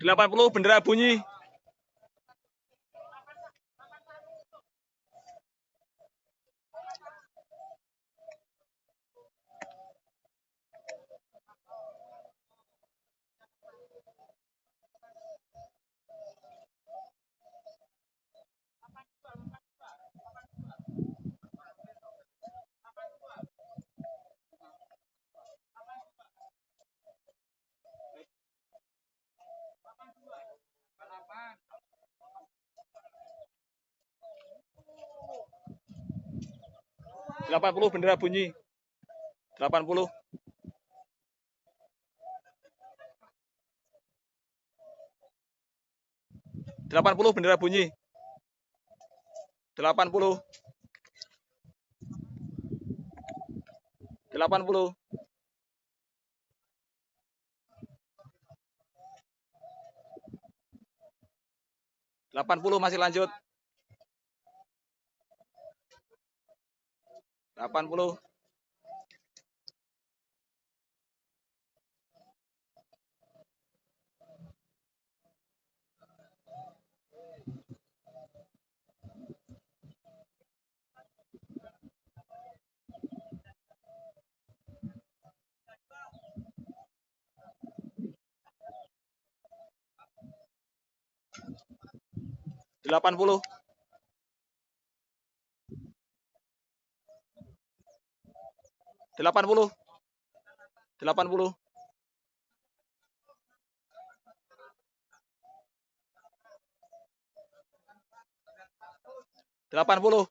80 bendera bunyi. Delapan puluh bendera bunyi. 80. 80 bendera bunyi. 80. 80. 80 masih lanjut. 80. 80. 80. 80. 80.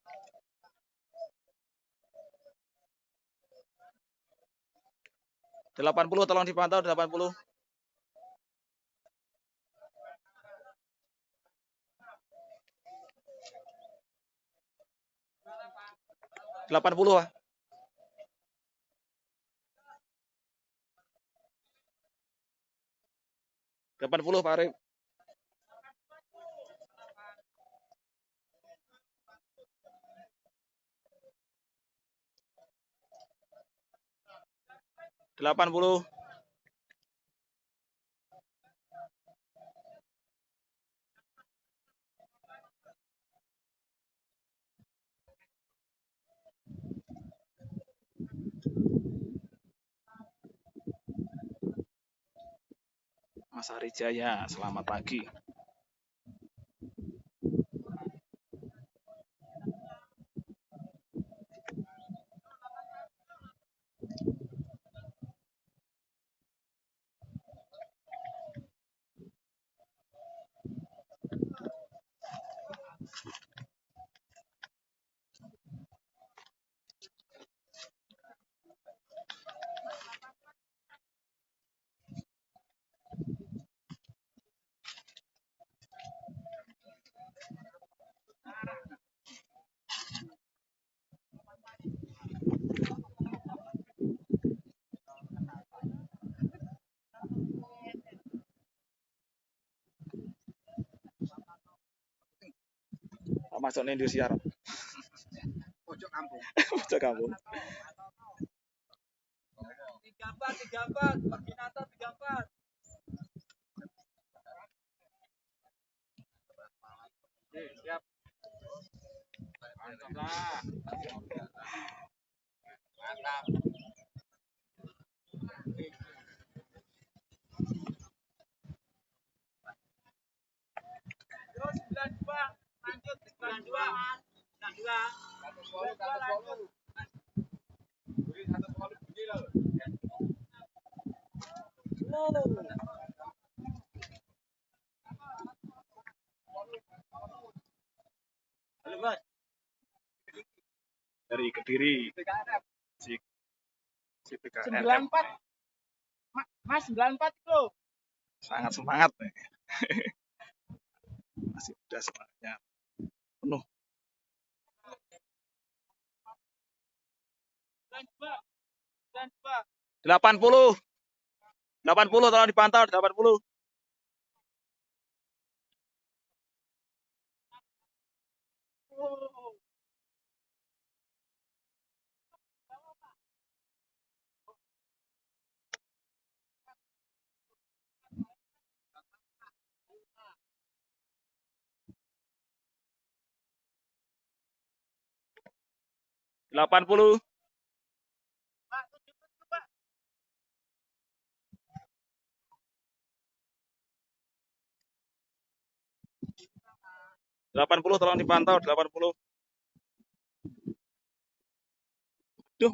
80 tolong dipantau 80. 80 ah. 80 Pak Arif. 80. 'Mas Ari Jaya, selamat pagi. masuk Indosiar. Pojok kampung. Pojok kampung. 34, Koordinator 34. Oke, siap. Mantap lah. Mantap. Terus 92, lanjut 92. 92. 1 lanjut. Beri 1 bunyi loh. Halo, Mas. Dari Kediri. Si PKNF. 94. Mas 94 itu. Sangat semangat nih. Masih udah semangatnya penuh. 80. 80 tolong dipantau 80. 80. 80 tolong dipantau 80. Duh.